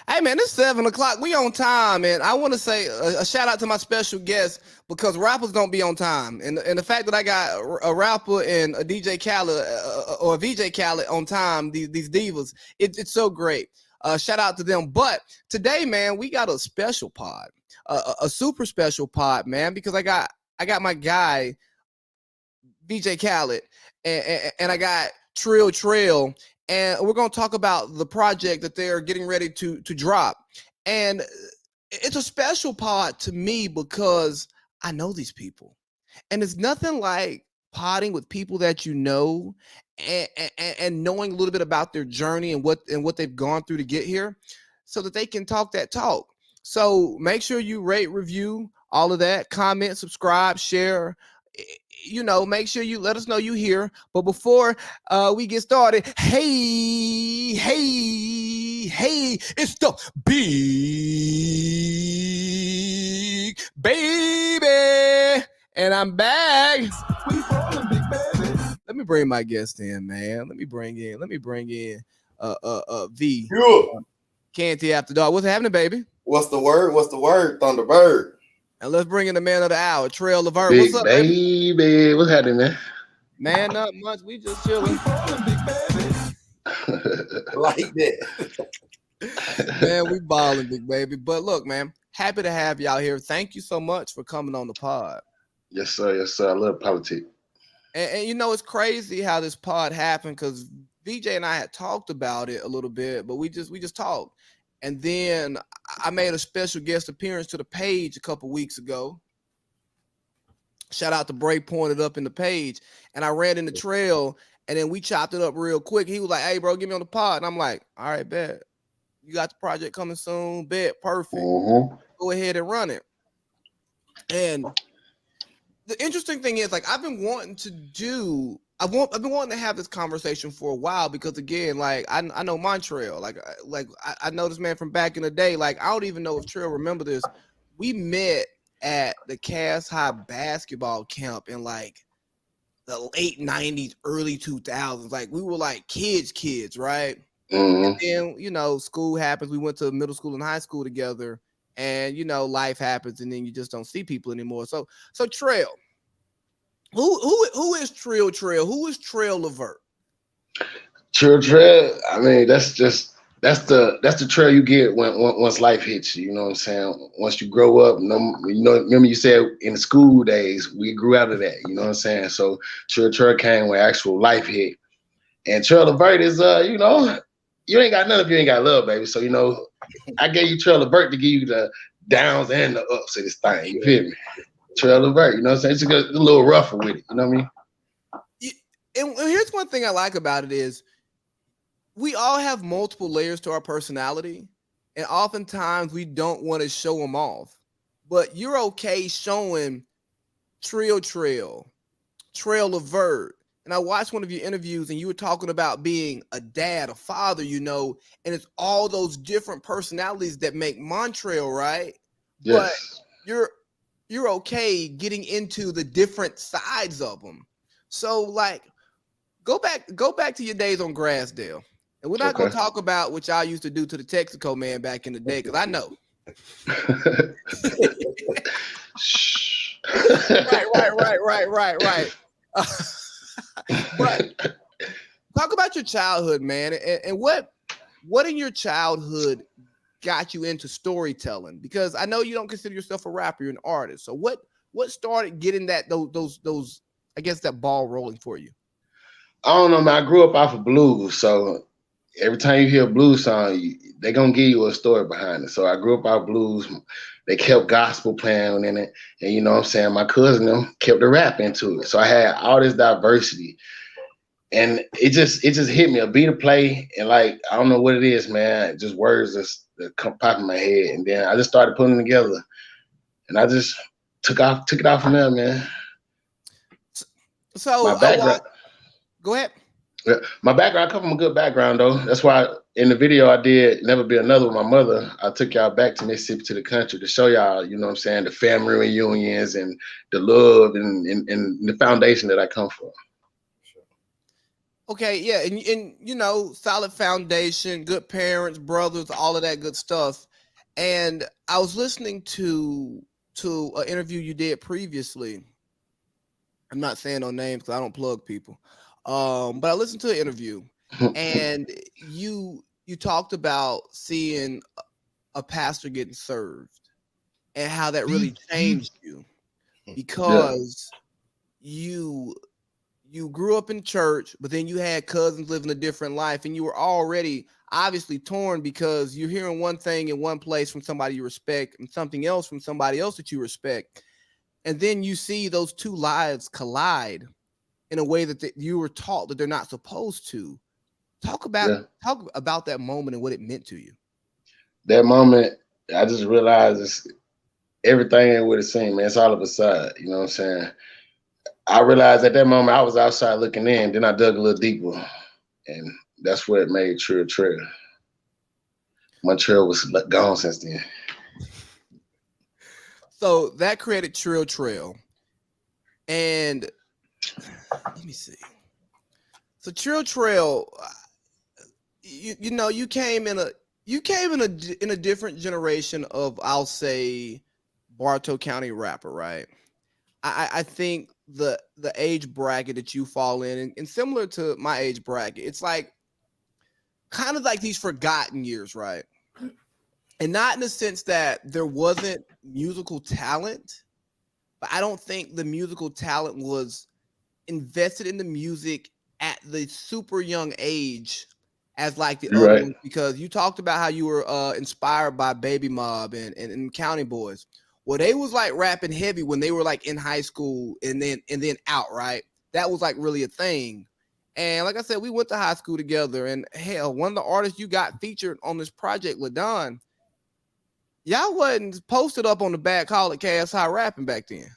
Hey man, it's 7 o'clock. We on time, and I want to say a shout out to my special guest because rappers don't be on time, and the fact that I got a rapper and a DJ Khaled or a VJ Khaled on time, these divas, it's so great. Shout out to them. But today, man, we got a special pod, a super special pod, man, because I got my guy VJ Khaled, and I got Trill, and we're gonna talk about the project that they're getting ready to drop. And it's a special pod to me because I know these people, and it's nothing like potting with people that you know and knowing a little bit about their journey and what they've gone through to get here, so that they can talk that talk. So make sure you rate, review, all of that, comment, subscribe, share, make sure you let us know you here. But before we get started, hey, it's the big baby, and I'm back. We falling, big baby. Let me bring my guest in, man. Let me bring in V. Yeah. Canty after dark. What's happening, baby? What's the word? Thunderbird. And let's bring in the man of the hour, Trell Levert. Big What's up, baby? What's happening, man? Man, not much. We just chilling. Like that. Man, we balling, big baby. But look, man, happy to have y'all here. Thank you so much for coming on the pod. Yes, sir. Yes, sir. I love politics. And it's crazy how this pod happened because VJ and I had talked about it a little bit, but we just talked. And then I made a special guest appearance to the page a couple weeks ago. Shout out to Bray, pointed up in the page, and I ran in the trail, and then we chopped it up real quick. He was like, "Hey, bro, get me on the pod," and I'm like, "All right, bet. You got the project coming soon, bet, perfect. Go ahead and run it." And the interesting thing is, like, I've been wanting to have this conversation for a while because, again, like I know Montreal, like I know this man from back in the day. Like, I don't even know if Trill remember this. We met at the Cass High basketball camp in like the late 90s, early 2000s. Like, we were like kids, right? And then, school happens. We went to middle school and high school together, and life happens, and then you just don't see people anymore. So Trail, who is Trell? Who is Trell Levert? Trell. I mean, that's the trail you get once life hits you. You know what I'm saying? Once you grow up, remember you said in the school days we grew out of that. You know what I'm saying? So Trail came when actual life hit, and Trell Levert is you ain't got none if you ain't got love, baby. So I gave you Trell Levert to give you the downs and the ups of this thing. You feel me? Trell Levert, you know what I'm saying? It's a little rougher with it. You know what I mean? And here's one thing I like about it is we all have multiple layers to our personality, and oftentimes we don't want to show them off. But you're okay showing Trell Levert. And I watched one of your interviews, and you were talking about being a dad, a father, and it's all those different personalities that make Montreal, right? Yes. But you're okay getting into the different sides of them. So, like, go back to your days on Grassdale. And we're not going to talk about what y'all used to do to the Texaco man back in the day, because I know. Right. But talk about your childhood, man, and what in your childhood got you into storytelling? Because I know you don't consider yourself a rapper, you're an artist. So what started getting those I guess that ball rolling for you? I don't know, man. I grew up off of blues, so every time you hear a blues song, they're gonna give you a story behind it. So I grew up off blues. They kept gospel playing in it, and you know what I'm saying, my cousin them kept the rap into it. So I had all this diversity. And it just hit me, a beat of play, and like I don't know what it is, man. Just words that come pop in my head, and then I just started putting them together, and I just took it off from there, man. So my background. Go ahead. Yeah, my background, I come from a good background though. That's why in the video I did Never Be Another with my mother, I took y'all back to Mississippi, to the country, to show y'all, you know what I'm saying, the family reunions and the love and the foundation that I come from. Okay, yeah, and you know, solid foundation, good parents, brothers, all of that good stuff. And I was listening to an interview you did previously. I'm not saying no names because I don't plug people. But I listened to an interview, and you talked about seeing a pastor getting served and how that really changed you Yeah, because you you grew up in church, but then you had cousins living a different life, and you were already obviously torn because you're hearing one thing in one place from somebody you respect and something else from somebody else that you respect. And then you see those two lives collide in a way that you were taught that they're not supposed to. Talk about yeah. talk about that moment and what it meant to you. That moment, I just realized everything ain't what it seemed, man. It's all of a side. You know what I'm saying? I realized at that moment I was outside looking in. Then I dug a little deeper, and that's what made Trill Trill. My trail was gone since then. So that created Trill Trail. And let me see. So Trill Trail, you know, you came in a different generation of, I'll say, Bartow County rapper, right? I think the age bracket that you fall in, and similar to my age bracket, it's like kind of like these forgotten years, right? And not in the sense that there wasn't musical talent, but I don't think the musical talent was invested in the music at the super young age as like the You're other right. ones, because you talked about how you were inspired by Baby Mob and County Boys. Well, they was like rapping heavy when they were like in high school and then out, right? That was like really a thing. And like I said, we went to high school together. And hell, one of the artists you got featured on this project, LaDon, y'all wasn't posted up on the back hall at KSI rapping back then.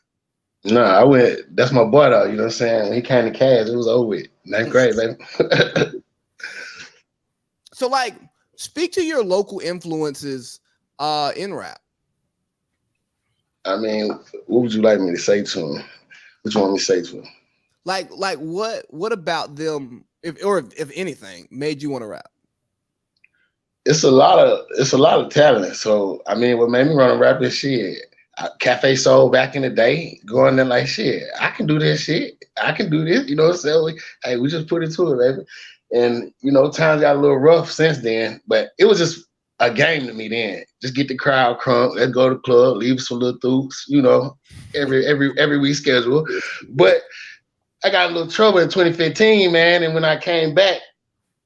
No, I went. That's my boy though. You know what I'm saying? When he came to Cash, it was over with. That's great, baby. So like, speak to your local influences in rap. I mean, what would you like me to say to him? What you want me to say to him? Like what about them, if anything, made you want to rap? It's a lot of talent. So I mean, what made me run a rap is shit. Cafe Soul back in the day, going there like shit. I can do this shit. I can do this. You know what I'm saying? Hey, we just put it to it, baby. And you know, times got a little rough since then, but it was just a game to me then. Just get the crowd crunk. Let's go to the club, leave some little thoops. You know, every week schedule. But I got a little trouble in 2015, man. And when I came back,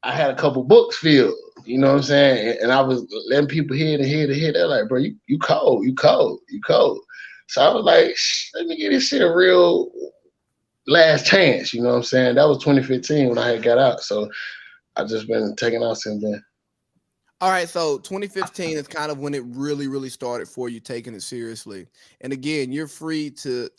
I had a couple books filled. You know what I'm saying? And I was letting people hear to hear to hear. They're like, bro, you cold, you cold, you cold. So I was like, let me give this shit a real last chance. You know what I'm saying? That was 2015 when I had got out. So I just been taking out since then. All right, so 2015 is kind of when it really started for you taking it seriously. And again, you're free to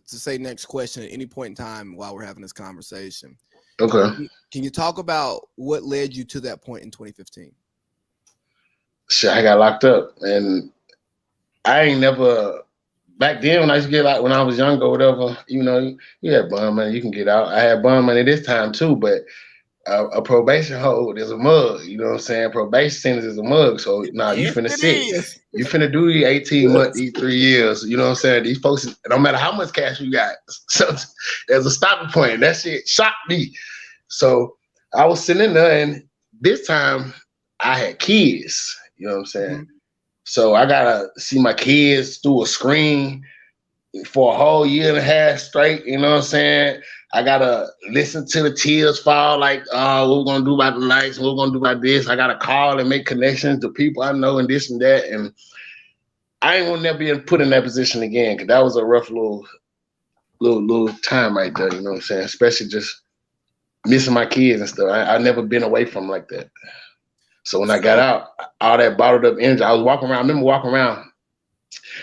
say next question at any point in time while we're having this conversation. Okay. Can you talk about what led you to that point in 2015? Shit, I got locked up. And I ain't never back then when I used to get like when I was younger or whatever, you know, you had bond money, you can get out. I had bond money this time too, but a probation hold is a mug. You know what I'm saying? Probation sentence is a mug. So now you Yes, finna it sit. is. You finna do the 18 months, these 3 years. You know what I'm saying? These folks, no matter how much cash you got, so there's a stopping point. That shit shocked me. So I was sitting in there, and this time I had kids. You know what I'm saying? Mhm. So I gotta see my kids through a screen for a whole year and a half straight. You know what I'm saying? I gotta listen to the tears fall. Like, oh, what we're gonna do about the lights? What we're gonna do about this? I gotta call and make connections to people I know and this and that. And I ain't gonna never be put in that position again because that was a rough little time right there. You know what I'm saying? Especially just missing my kids and stuff. I never been away from like that. So when I got So out, all that bottled up energy, I was walking around. I remember walking around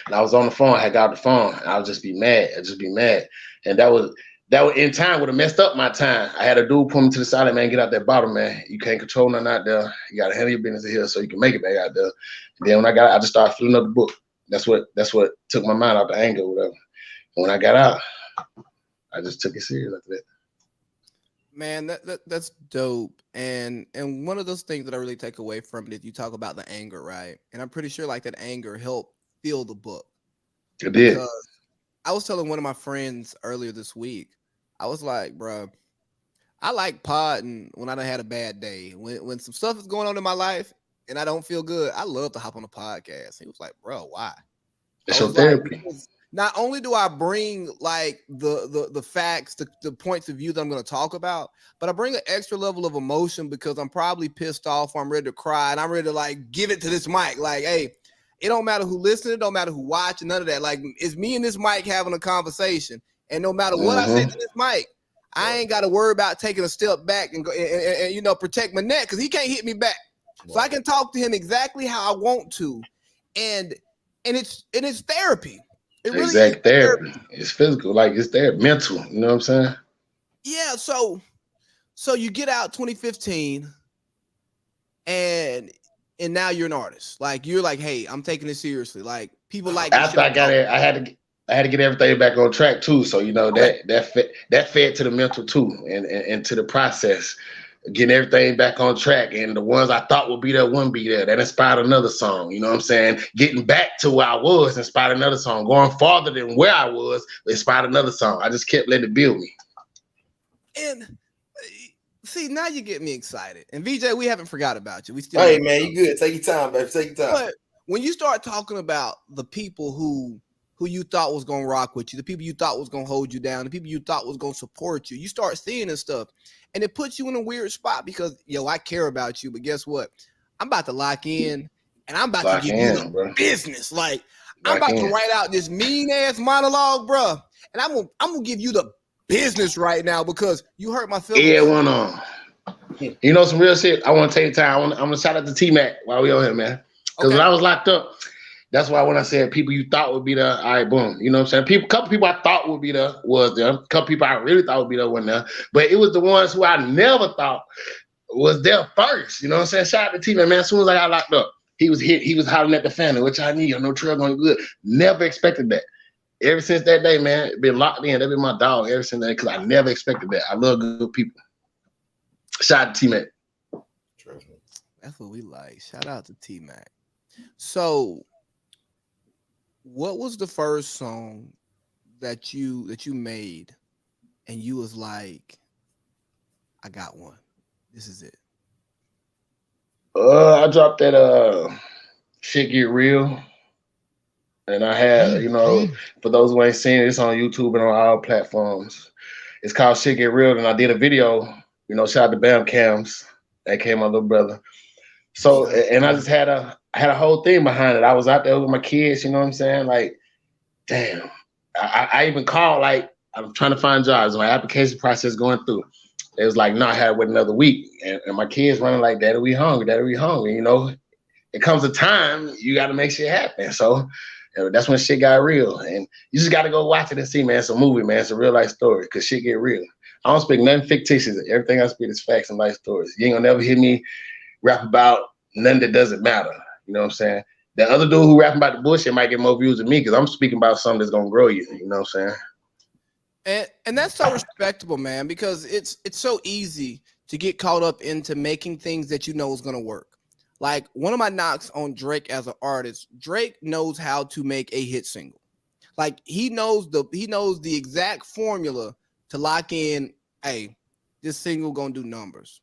and I was on the phone. I had got the phone. And I would just be mad. I'd just be mad. And that was in time would have messed up my time. I had a dude pull me to the side, like, man, get out that bottle, man. You can't control nothing out there. You gotta handle your business here so you can make it back out there. And then when I got out, I just started filling up the book. That's what took my mind out the anger or whatever. And when I got out, I just took it serious after that. Man, that's dope. And one of those things that I really take away from it is you talk about the anger, right? And I'm pretty sure like that anger helped fill the book It did. because I was telling one of my friends earlier this week, I was like, bro, I like podding when I done had a bad day. When some stuff is going on in my life and I don't feel good, I love to hop on a podcast. He was like, bro, why? I It's your was like, therapy. because not only do I bring like the facts, the points of view that I'm going to talk about, but I bring an extra level of emotion because I'm probably pissed off or I'm ready to cry and I'm ready to like give it to this mic. Like, hey, it don't matter who listening, it don't matter who watching, none of that. Like, it's me and this mic having a conversation, and no matter what I say to this mic, I ain't got to worry about taking a step back and go and you know protect my neck because he can't hit me back. So I can talk to him exactly how I want to, and it's therapy. It really Exact is therapy. It's physical, like it's there, mental. You know what I'm saying? Yeah. So you get out 2015, and now you're an artist. Like you're like, hey, I'm taking it seriously. Like people like the After shit I got it, I had to get everything back on track too. So you know Okay. that fed to the mental too, and to the process, getting everything back on track. And the ones I thought would be there wouldn't be there. That inspired another song. You know what I'm saying? Getting back to where I was inspired another song. Going farther than where I was inspired another song. I just kept letting it build me. And see, now you get me excited. And VJ, we haven't forgot about you. We still Hey man, you good? Take your time, baby. Take your time. But when you start talking about the people who you thought was gonna rock with you, the people you thought was gonna hold you down, the people you thought was gonna support you, you start seeing this stuff, and it puts you in a weird spot because I care about you, but guess what? I'm about to lock in, and I'm about to give you the business. Like I'm about to write out this mean ass monologue, bro, and I'm gonna give you the business right now because you hurt my feelings. Yeah, one on. You know some real shit. I want to take time. I'm gonna shout out to T-Mac while we on here, man. Because when I was locked up, that's why when I said people you thought would be there, all right, boom. You know what I'm saying? Couple people I thought would be there was there. Couple people I really thought would be there wasn't there. But it was the ones who I never thought was there first. You know what I'm saying? Shout out to T-Mac, man. As soon as I got locked up, he was hollering at the family, which I need. I know Trill going good. Never expected that. Ever since that day, man, been locked in. That been my dog ever since that because I never expected that. I love good people. Shout out to T-Mac. That's what we like. Shout out to T-Mac. So, what was the first song that you made, and you was like, "I got one. This is it." I dropped that Shit Get Real, and I had for those who ain't seen it, it's on YouTube and on all platforms. It's called Shit Get Real, and I did a video. Shout out to Bam Cams, aka my little brother. So, and I just had a whole thing behind it. I was out there with my kids, you know what I'm saying? Like, damn. I even called, like, I'm trying to find jobs. My application process going through. It was like, no, I had to wait another week. And my kids running like, Daddy, we hungry. Daddy, we hungry. It comes a time you got to make shit happen. So that's when shit got real. And you just got to go watch it and see, man. It's a movie, man. It's a real life story because shit get real. I don't speak nothing fictitious. Everything I speak is facts and life stories. You ain't gonna never hear me rap about nothing that doesn't matter. You know what I'm saying? The other dude who rapping about the bullshit might get more views than me because I'm speaking about something that's gonna grow you. You know what I'm saying? And that's so respectable, man, because it's so easy to get caught up into making things that you know is gonna work. Like one of my knocks on Drake as an artist, Drake knows how to make a hit single. Like he knows the exact formula to lock in, hey, this single gonna do numbers.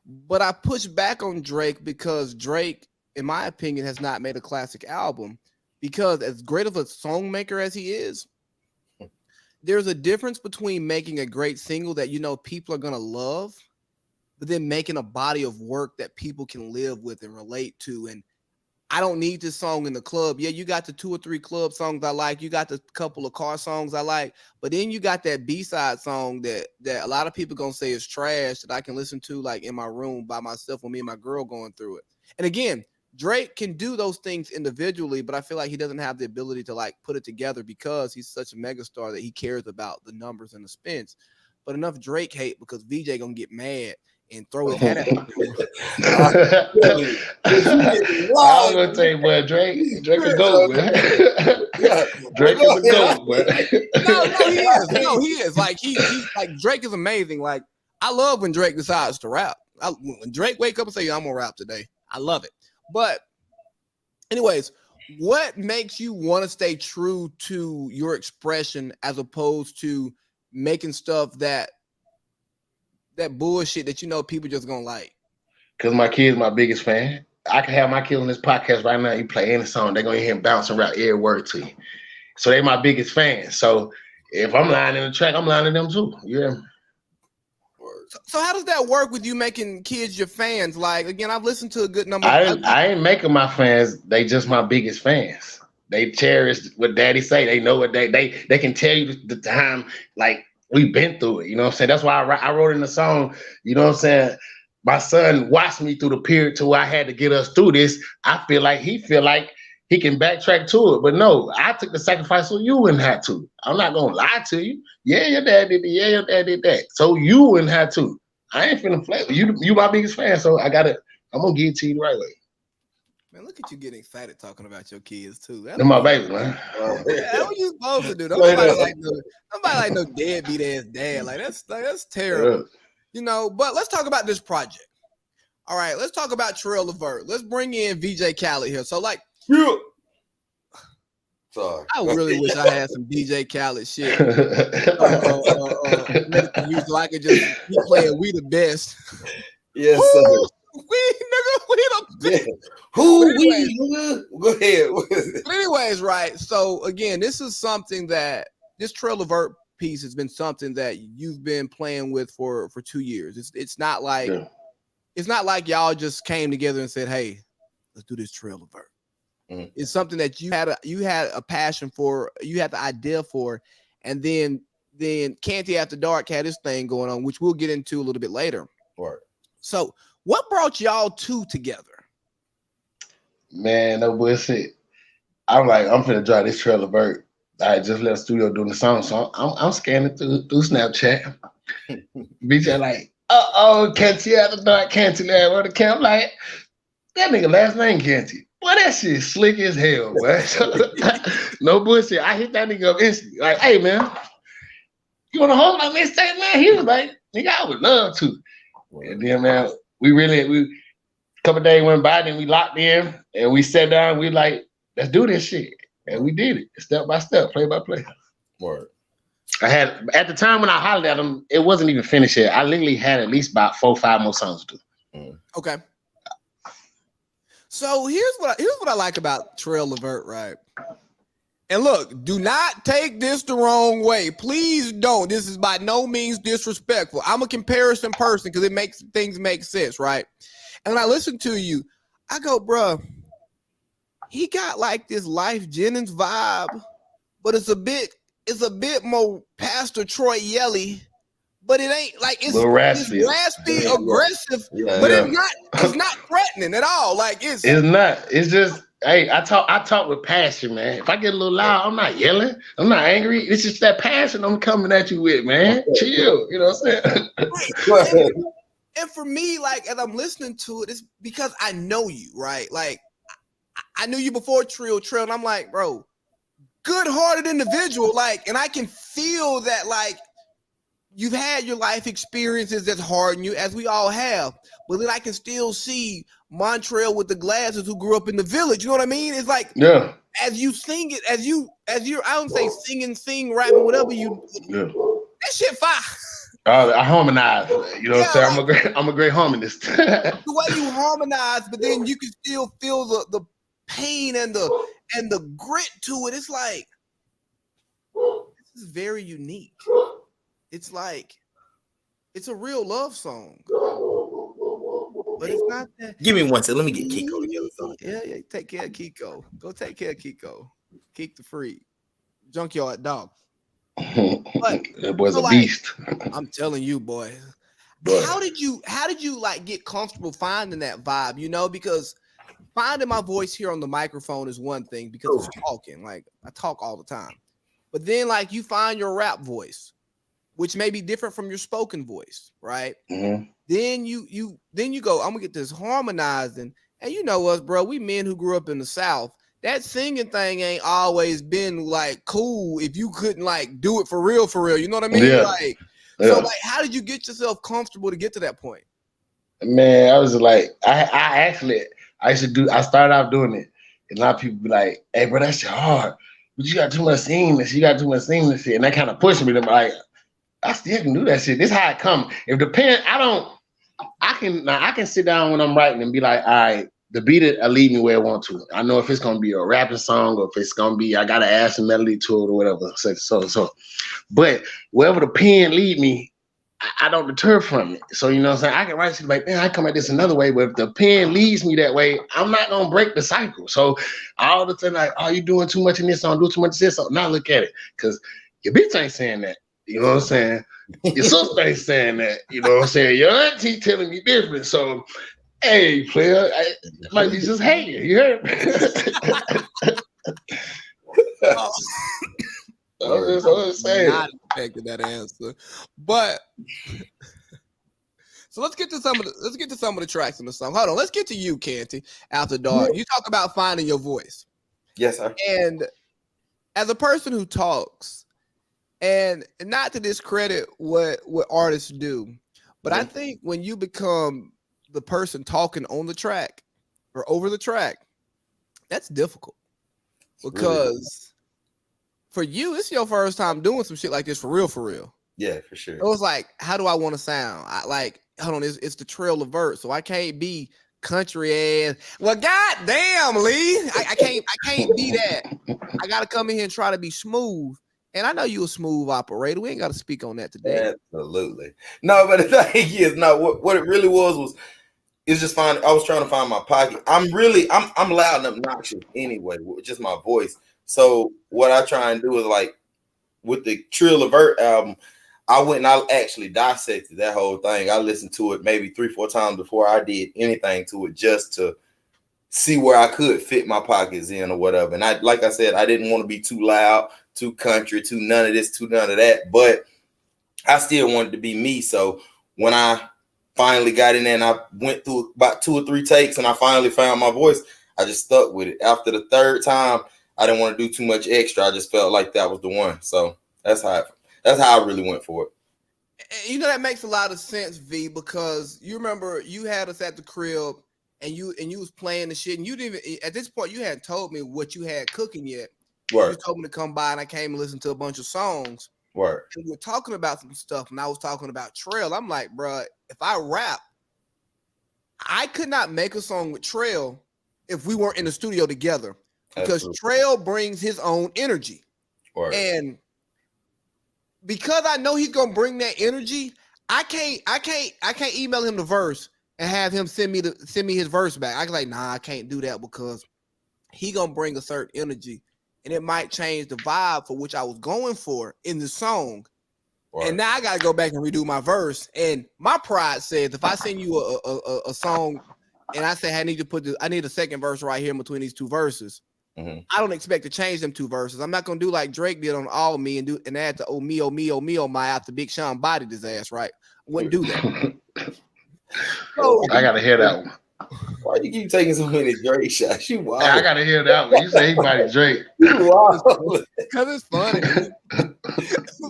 But I push back on Drake because Drake, in my opinion, has not made a classic album because as great of a songmaker as he is, there's a difference between making a great single that people are gonna love, but then making a body of work that people can live with and relate to. And I don't need this song in the club. Yeah, you got the 2 or 3 club songs I like. You got the couple of car songs I like. But then you got that B-side song that a lot of people going to say is trash that I can listen to like in my room by myself with me and my girl going through it. And again, Drake can do those things individually, but I feel like he doesn't have the ability to like put it together because he's such a megastar that he cares about the numbers and the spins. But enough Drake hate because VJ going to get mad and throw his head at him. I was gonna say, boy, Drake a goat, man. Drake is a goat, man. No, he is. Like he like Drake is amazing. Like I love when Drake decides to rap. When Drake wake up and say, "I'm gonna rap today," I love it. But, anyways, what makes you want to stay true to your expression as opposed to making stuff that bullshit that you know people just gonna like? Because my kid's my biggest fan. I can have my kid on this podcast right now. You play any song, they're gonna hear him bouncing around every word to you. So they my biggest fans. So if I'm lying in the track, I'm lying to them too. Yeah. So how does that work with you making kids your fans? Like, again, I've listened to a good number. I ain't making my fans. They just my biggest fans. They cherish what daddy say. They know what they can tell you the time, like, we've been through it. You know what I'm saying? That's why I wrote in the song, you know what I'm saying? My son watched me through the period to where I had to get us through this. I feel like he can backtrack to it. But no, I took the sacrifice so you wouldn't have to. I'm not going to lie to you. Yeah, your dad did it. Yeah, your dad did that. So you wouldn't have to. I ain't finna flex. You my biggest fan, so I'm going to give it to you the right way. Man, look at you getting excited talking about your kids, too. They're my baby, man. That's what you supposed to do. Nobody like no deadbeat ass dad. Like, that's terrible. You know, but let's talk about this project. All right, let's talk about Trell Levert. Let's bring in VJ Khaled here. So, like, sorry. I really wish I had some DJ Khaled shit. So I could just keep playing We the Best. Yes, sir. We the best. Yeah. Who we? Go ahead. But anyways, right. So again, this is something that this Trell Levert piece has been something that you've been playing with for 2 years. It's not like it's not like y'all just came together and said, "Hey, let's do this Trell Levert." Mm-hmm. It's something that you had a passion for, you had the idea for, and then Canty After Dark had this thing going on, which we'll get into a little bit later. Right. So, what brought y'all two together? Man, no bullshit. I'm finna try this Trell Levert. I just left the studio doing the song, so I'm scanning through Snapchat. BJ like, Canty After Dark, Cantyland, where the camp like, that nigga last name Canty. Boy, that shit slick as hell, boy. No bullshit. I hit that nigga up instantly. Like, hey, man, you want to hold my mixtape, man? He was like, nigga, I would love to. And then, man, we a couple days went by, then we locked in, and we sat down, we like, let's do this shit. And we did it, step by step, play by play. Word. I had, at the time when I hollered at him, it wasn't even finished yet. I literally had at least about 4 or 5 more songs to do. Okay. So here's what I like about Trell Levert, right? And look, do not take this the wrong way. Please don't. This is by no means disrespectful. I'm a comparison person because it makes things make sense, right? And when I listen to you, I go, bruh, he got like this Life Jennings vibe, but it's a bit more Pastor Troy Yelly. But it ain't like it's raspy, aggressive, but it's not threatening at all. Like it's not. It's just, hey, I talk with passion, man. If I get a little loud, I'm not yelling. I'm not angry. It's just that passion I'm coming at you with, man. Chill. You know what I'm saying? And for me, like, as I'm listening to it, it's because I know you, right? Like, I knew you before Trill, and I'm like, bro, good-hearted individual, like, and I can feel that, like, you've had your life experiences that's hardened you, as we all have, but then I can still see Montreal with the glasses who grew up in the village. You know what I mean? It's like, as you sing it, as you're, I don't say sing, rapping, whatever that shit fire. I harmonize. You know what I'm saying? I'm a great harmonist. The way you harmonize, but then you can still feel the pain and the grit to it. It's like, this is very unique. It's like, it's a real love song. But it's not that. Give me one second. Let me get Kiko together. Yeah, take care of Kiko. Go take care of Kiko. Keek the Freak. Junkyard Dog. But that boy's a beast. I'm telling you, boy. How did you like get comfortable finding that vibe? You know, because finding my voice here on the microphone is one thing because it's talking. Like, I talk all the time. But then, like, you find your rap voice, which may be different from your spoken voice, right? Mm-hmm. Then you go, I'm gonna get this harmonizing. And you know us, bro, we men who grew up in the South, that singing thing ain't always been like cool if you couldn't like do it for real. You know what I mean? Yeah. Like, Yeah. So like, how did you get yourself comfortable to get to that point? Man, I was like, I started out doing it. And a lot of people be like, hey, bro, that shit hard. But you got too much sameness. You got too much sameness shit. And that kind of pushed me to be like, I still can do that shit. This is how it come. If the pen, I can sit down when I'm writing and be like, all right, the beat will lead me where I want to. I know if it's gonna be a rapping song or if it's gonna be, I gotta add some melody to it or whatever. So. But wherever the pen lead me, I don't deter from it. So you know what I'm saying? I can write shit like, man, I come at this another way, but if the pen leads me that way, I'm not gonna break the cycle. So all the time, like, oh, you doing too much in this song, do too much of this song. Now look at it. Cause your bitch ain't saying that. You know what I'm saying? Your sister ain't saying that. You know what I'm saying? Your auntie telling me different. So, hey, player, it might be just hating. You heard me? I'm saying. Not expecting that answer, but so let's get to some of the tracks in the song. Hold on, let's get to you, Canty. After Dark, you talk about finding your voice. Yes, sir. And as a person who talks, and not to discredit what artists do, but I think when you become the person talking on the track or over the track, that's difficult because for you, it's your first time doing some shit like this for real. Yeah, for sure. It was like, how do I want to sound? Hold on, it's the Trell Levert, so I can't be country ass. Well, goddamn, Lee, I can't be that. I gotta come in here and try to be smooth. And I know you a smooth operator. We ain't got to speak on that today. Absolutely. No, but the thing is, no, what it really was it's just fine. I was trying to find my pocket. I'm loud and obnoxious anyway, with just my voice. So what I try and do is like with the Trell Levert album, I went and I actually dissected that whole thing. I listened to it maybe 3-4 times before I did anything to it, just to see where I could fit my pockets in or whatever. And like I said, I didn't want to be too loud, too country, too none of this, too none of that. But I still wanted to be me. So when I finally got in there and I went through about 2 or 3 takes and I finally found my voice, I just stuck with it. After the 3rd time, I didn't want to do too much extra. I just felt like that was the one. So that's how I really went for it. You know, that makes a lot of sense, V, because you remember you had us at the crib and you was playing the shit, and you didn't even, at this point, you hadn't told me what you had cooking yet. Word. You told me to come by and I came and listened to a bunch of songs. Word. And we were talking about some stuff and I was talking about Trill. I'm like, bro, if I rap, I could not make a song with Trill if we weren't in the studio together, because Absolutely. Trill brings his own energy. Word. And because I know he's gonna bring that energy, I can't email him the verse and have him send me his verse back. I was like, nah, I can't do that because he gonna bring a certain energy and it might change the vibe for which I was going for in the song. Word. And now I gotta go back and redo my verse. And my pride says if I send you a song and I say, hey, I need a second verse right here in between these 2 verses. Mm-hmm. I don't expect to change them 2 verses. I'm not gonna do like Drake did on All Me and add to oh me oh my after Big Sean bodied his ass, right? I wouldn't do that. So, I gotta hear that one. Why you keep taking so many Drake shots? You wild. I gotta hear that one. You say he bodied Drake. You wild. Because it's funny.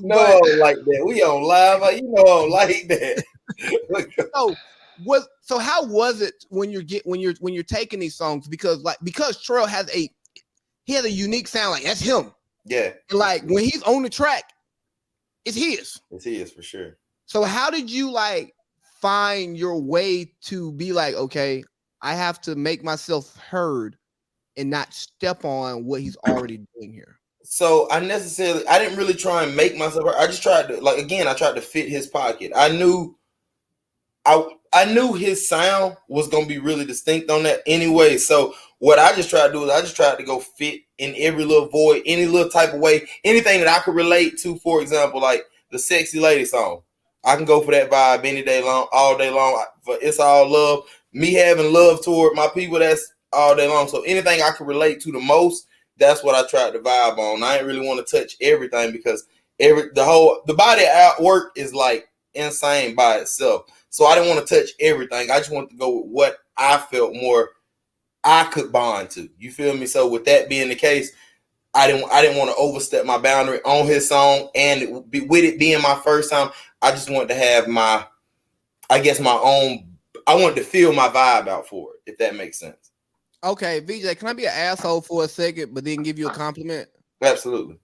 No, I don't like that. We on live. You know I don't like that. So how was it when you're taking these songs? Because Trill has a unique sound, like that's him. Yeah. And like when he's on the track, it's his. It's his for sure. So how did you like find your way to be like, okay, I have to make myself heard and not step on what he's already doing here? So I didn't really try and make myself heard. I just tried to, like, again, I tried to fit his pocket. I knew his sound was going to be really distinct on that anyway. So what I just tried to do is I just tried to go fit in every little void, any little type of way, anything that I could relate to. For example, like the Sexy Lady song. I can go for that vibe any day long, all day long. For It's All Love, me having love toward my people, that's all day long. So anything I could relate to the most, that's what I tried to vibe on. I didn't really want to touch everything because the body of work is like insane by itself. So I didn't want to touch everything. I just wanted to go with what I felt more I could bond to. You feel me? So with that being the case, I didn't want to overstep my boundary on his song, and with it being my first time, I just wanted to have my own. I wanted to feel my vibe out for it, if that makes sense. Okay, VJ, can I be an asshole for a second, but then give you a compliment? Absolutely.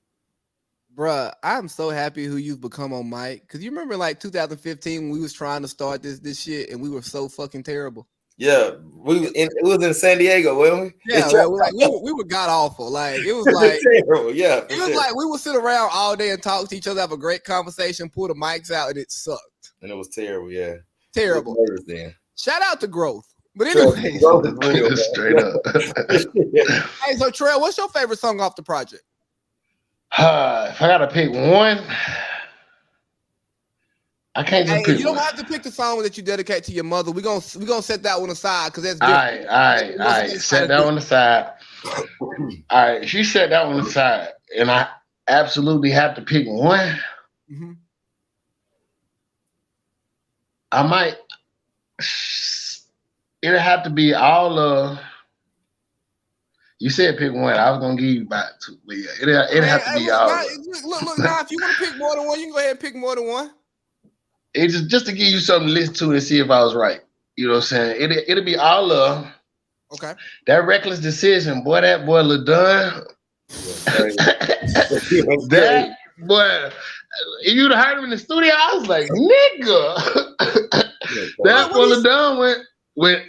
Bruh, I'm so happy who you've become on mic. Cause you remember like 2015 when we was trying to start this shit and we were so fucking terrible. Yeah, it was in San Diego, wasn't we? Yeah, man, we were god awful. Like it was like terrible. Yeah, it was like we would sit around all day and talk to each other, have a great conversation, pull the mics out, and it sucked. And it was terrible. Yeah, terrible. Then. Shout out to growth. But anyway, straight up. Hey, so Trell, what's your favorite song off the project? If I gotta pick one, I can't just pick. You don't have to pick the song that you dedicate to your mother. We're gonna set that one aside because that's different. All right. Set that one aside. All right, she set that one aside, and I absolutely have to pick one. Mm-hmm. I might. It'll have to be all of. You said pick one. I was gonna give you about two, but yeah, it'll have to be all. Look, now if you want to pick more than one, you can go ahead and pick more than one. It's just to give you something to listen to and see if I was right. You know what I'm saying? It'll be all of. Okay. That Reckless Decision, boy. That boy LaDon. That boy. If you'd have heard him in the studio, I was like, nigga. That boy LaDon went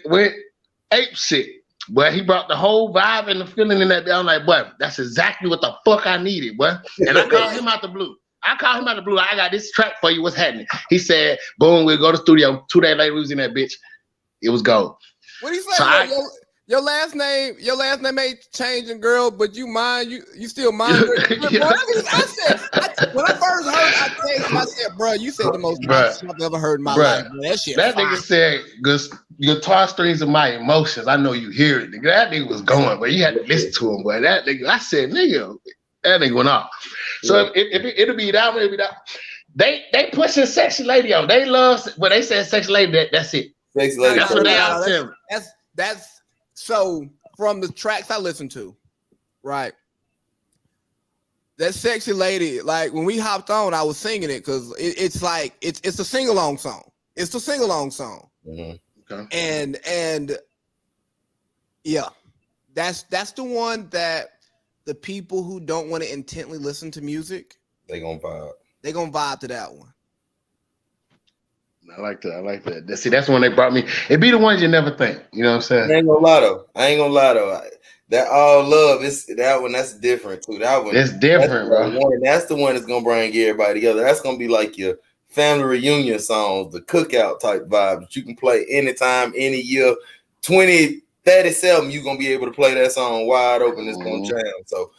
ape shit. But he brought the whole vibe and the feeling in that. I'm like, boy, that's exactly what the fuck I needed, boy. And I called him out the blue. I got this track for you. What's happening? He said, boom, we'll go to the studio. 2 days later, we was in that bitch. It was gold. What do you say? So your last name ain't changing, girl, but you mind, you still mind. Yeah. I said, when I first heard, I said, bro, you said the most stuff I've ever heard in my life. Bro, that shit. That nigga said, guitar strings of my emotions. I know you hear it. Nigga. That nigga was going, but you had to listen to him, boy. That nigga, I said, nigga, that nigga went off. So if it'll be that, it'll be that. They pushing Sexy Lady on. They love when they say Sexy Lady. That's it. Sexy Lady. That's what they out saying. That's so from the tracks I listened to, right? That Sexy Lady, like when we hopped on, I was singing it because it's like it's a sing along song. It's the sing along song. Mm-hmm. Okay. And yeah, that's the one that the people who don't want to intently listen to music, they gonna vibe. They gonna vibe to that one. I like that. See, that's the one they brought me. It be the ones you never think. You know what I'm saying? I ain't gonna lie though. That all love is that one. That's different too. That one. It's different, bro. That's the one that's gonna bring everybody together. That's gonna be like your family reunion songs, the cookout type vibe that you can play anytime, any year. 2037, you gonna be able to play that song wide open. It's gonna jam. So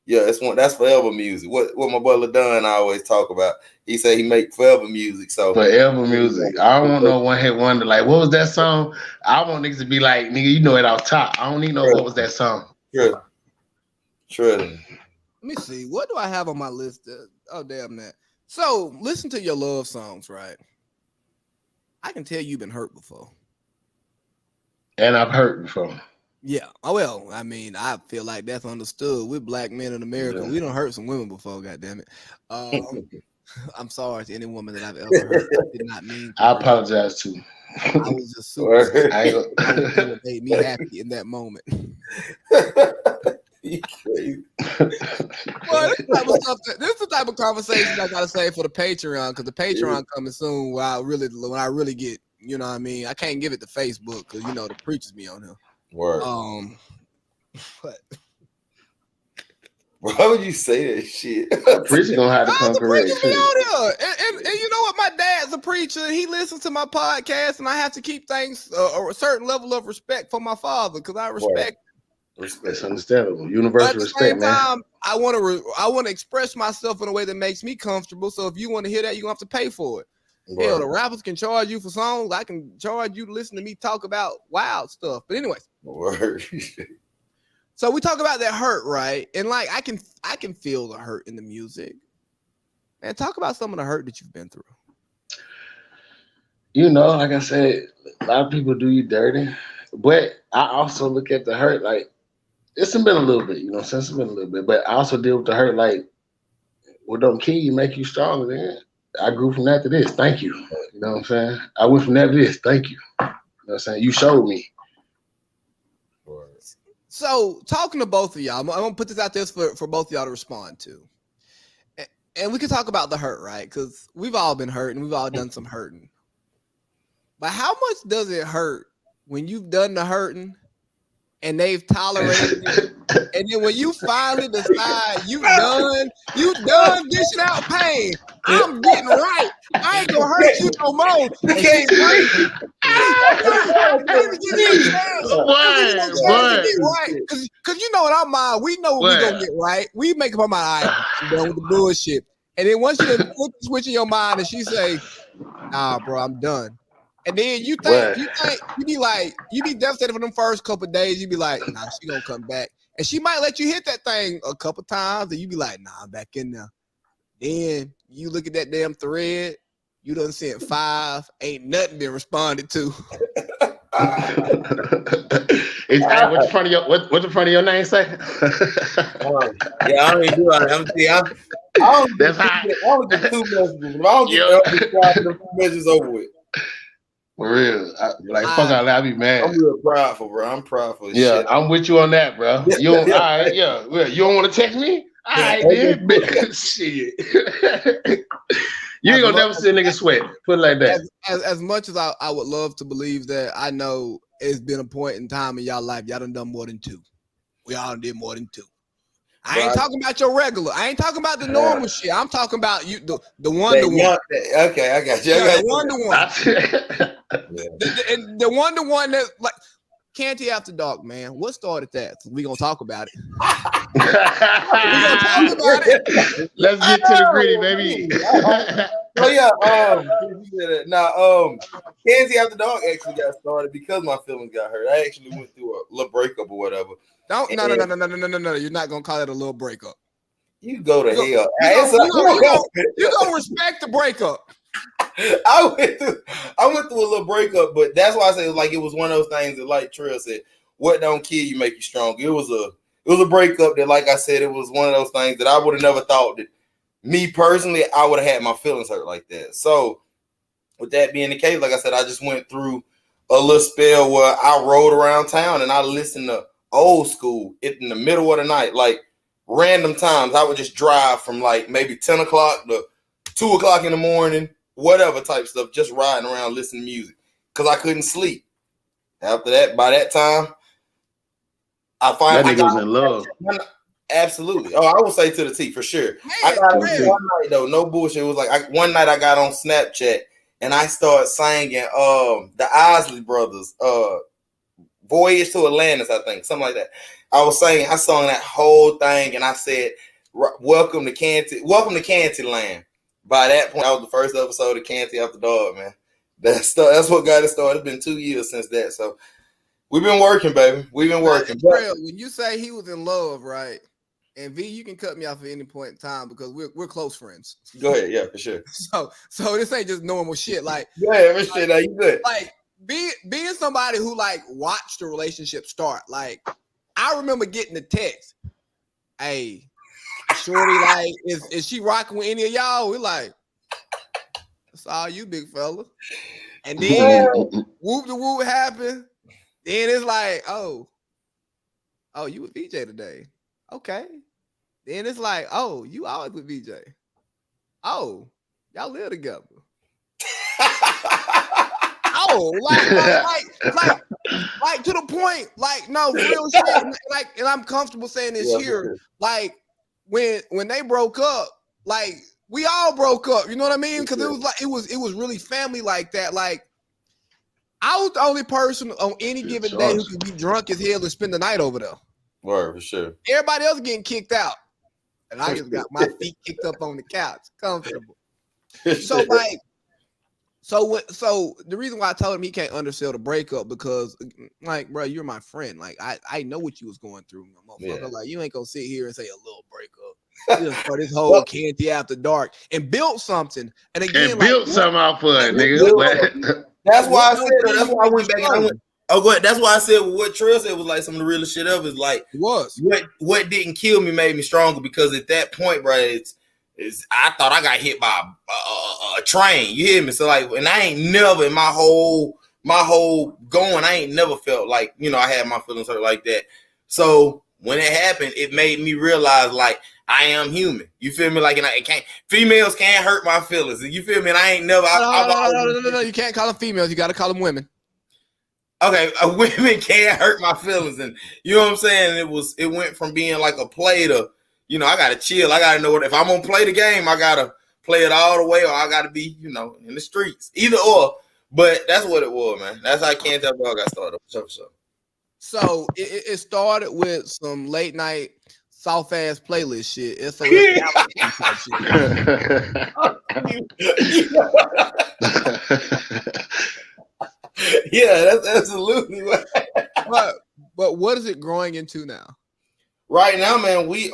yeah, that's forever music. What my boy LaDon always talk about. He said he make forever music. So forever music. I don't want no one hit wonder. Like, what was that song? I want niggas to be like, nigga, you know it off top. I don't need no what was that song. True. Let me see. What do I have on my list? Oh damn that. So listen to your love songs, right? I can tell you've been hurt before. And I've hurt before. Yeah. Oh well, I mean, I feel like that's understood. We're black men in America. Yeah. We don't hurt some women before, goddammit. I'm sorry to any woman that I've ever hurt. I did not mean to. I apologize too. I was just super. It made me happy in that moment. Well, this is the type of conversation I gotta say for the Patreon, because the Patreon coming soon. When I really get, you know what I mean. I can't give it to Facebook because the preachers be on here. Word. But why would you say that shit? Preacher gonna have to come correct. And you know what? My dad's a preacher, and he listens to my podcast, and I have to keep things a certain level of respect for my father because I respect. That's understandable. Universal respect, man. Time, I want to express myself in a way that makes me comfortable. So if you want to hear that, you're gonna have to pay for it. Word. Hell, the rappers can charge you for songs. I can charge you to listen to me talk about wild stuff. But anyways. Word. So we talk about that hurt, right? And like I can feel the hurt in the music. And talk about some of the hurt that you've been through. Like I said, a lot of people do you dirty. But I also look at the hurt like it's been a little bit, since it's been a little bit. But I also deal with the hurt like what don't kill you make you stronger, man. I grew from that to this. Thank you. You know what I'm saying? I went from that to this. Thank you. You know what I'm saying? You showed me. So, talking to both of y'all, I'm gonna put this out there for both of y'all to respond to, and we can talk about the hurt, right? Because we've all been hurt and we've all done some hurting. But how much does it hurt when you've done the hurting and they've tolerated it, and then when you finally decide you done dishing out pain, I'm getting right. I ain't gonna hurt you no more. You can't breathe. Because you know what I'm mind. We know what we're gonna get right. We make up our mind. All right, I'm done with the bullshit. And then once you flip the switch in your mind and she say, "Nah, bro, I'm done." And then you be devastated for them first couple of days. You be like, "Nah, she gonna come back," and she might let you hit that thing a couple times, and you be like, "Nah, I'm back in there." Then you look at that damn thread. You done sent 5. Ain't nothing been responded to. What's the front of your name say? Yeah, I don't even do it. That's hot. I don't get 2 messages. If I don't get the 2 messages over with. For real. Fuck out I be mad. I'm real prideful, bro. I'm prideful. Yeah, shit. I'm with you on that, bro. You don't, all right, yeah. You don't want to text me? All right, then. Shit. You ain't gonna never see a nigga sweat. Put it like that. As much as I would love to believe that, I know it's been a point in time in y'all life y'all done more than 2. We all did more than 2. I ain't talking about your regular. I ain't talking about the normal shit. I'm talking about you, the one-to-one. Okay, I got you. The one-to-one. The one-to-one that like Canty After Dark, man. What started that? So we gonna talk about it. Let's get to the gritty, baby. Oh yeah. Canty After Dark actually got started because my feelings got hurt. I actually went through a little breakup or whatever. No. You're not gonna call it a little breakup. You go to hell. You gonna respect the breakup. I went through a little breakup, but that's why I say it was one of those things that, like Trill said, what don't kill you make you stronger. It was a breakup that, like I said, it was one of those things that I would have never thought that me personally, I would have had my feelings hurt like that. So with that being the case, like I said, I just went through a little spell where I rode around town and I listened to old school in the middle of the night, like random times. I would just drive from like maybe 10 o'clock to 2 o'clock in the morning, whatever type stuff, just riding around listening to music because I couldn't sleep. After that, by that time, I was in love. Absolutely. Oh, I will say to the T for sure. I got one night though, no bullshit. It was like one night I got on Snapchat and I started singing the Isley Brothers, Voyage to Atlantis, I think, something like that. I sung that whole thing and I said, welcome to Cantyland. By that point, that was the first episode of Canty After Dark, man. That's what got it started. It's been 2 years since that. So we've been working, baby. We've been working. When you say he was in love, right? And V, you can cut me off at any point in time because we're close friends. Go ahead, yeah, for sure. So this ain't just normal shit. Like, go ahead, shit. You good? Like, being somebody who like watched the relationship start. Like, I remember getting the text, "Hey, shorty, like, is she rocking with any of y'all?" We're like, "That's all you, big fella." And then whoop the whoop happened. Then it's like, oh, you with VJ today? Okay. Then it's like, oh, you always with VJ. Oh, y'all live together. Oh, like to the point, like, no, real shit. Like, and I'm comfortable saying this here. Sure. Like, when they broke up, like, we all broke up. You know what I mean? Because it was like it was really family like that. Like, I was the only person on any given day who could be drunk as hell and spend the night over there. Word, for sure. Everybody else getting kicked out. And I just got my feet kicked up on the couch. Comfortable. So the reason why I told him he can't undersell the breakup because, like, bro, you're my friend. Like, I know what you was going through, motherfucker. Yeah. Like, you ain't gonna sit here and say a little breakup. Just for this whole Canty After Dark and built something. And again, built something out for it, nigga. That's why I said that. That's why I went back and I went. Oh, go ahead. That's why I said what Trill said was like some of the realest shit of is like it was what didn't kill me made me stronger because at that point, bro, I thought I got hit by a train. You hear me? So like, and I ain't never in my whole going, I ain't never felt like, you know, I had my feelings hurt like that. So when it happened, it made me realize like I am human. You feel me? Like, and females can't hurt my feelings. You feel me? And I ain't never. No. You can't call them females. You got to call them women. Okay, women can't hurt my feelings, and you know what I'm saying. It went from being like a play to, you know, I gotta chill. I gotta know if I'm gonna play the game, I gotta play it all the way, or I gotta be, you know, in the streets. Either or. But that's what it was, man. That's how Can't Tell Dog got started. So it started with some late night soft ass playlist shit. Yeah, that's absolutely right. But what is it growing into now? Right now, man, we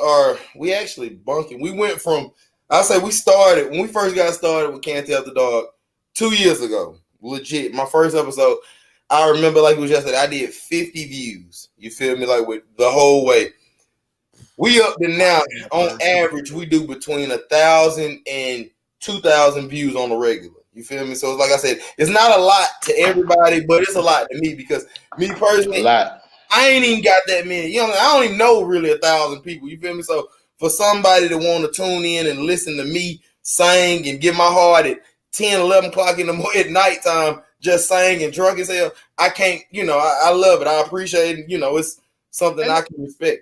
actually bunking. We went from, I'll say we started when we first got started with Can't Tell the Dog 2 years ago. Legit. My first episode, I remember like it was yesterday, I did 50 views. You feel me? Like with the whole way. We up to now, on average, we do between 1,000 and 2,000 views on the regular. You feel me? So like I said, it's not a lot to everybody, but it's a lot to me because me personally, I ain't even got that many. You know, I don't even know really 1,000 people. You feel me? So for somebody to want to tune in and listen to me sing and get my heart at 10, 11 o'clock in the morning at nighttime, just sing and drunk as hell, I can't, you know, I love it. I appreciate it. You know, it's something I can respect.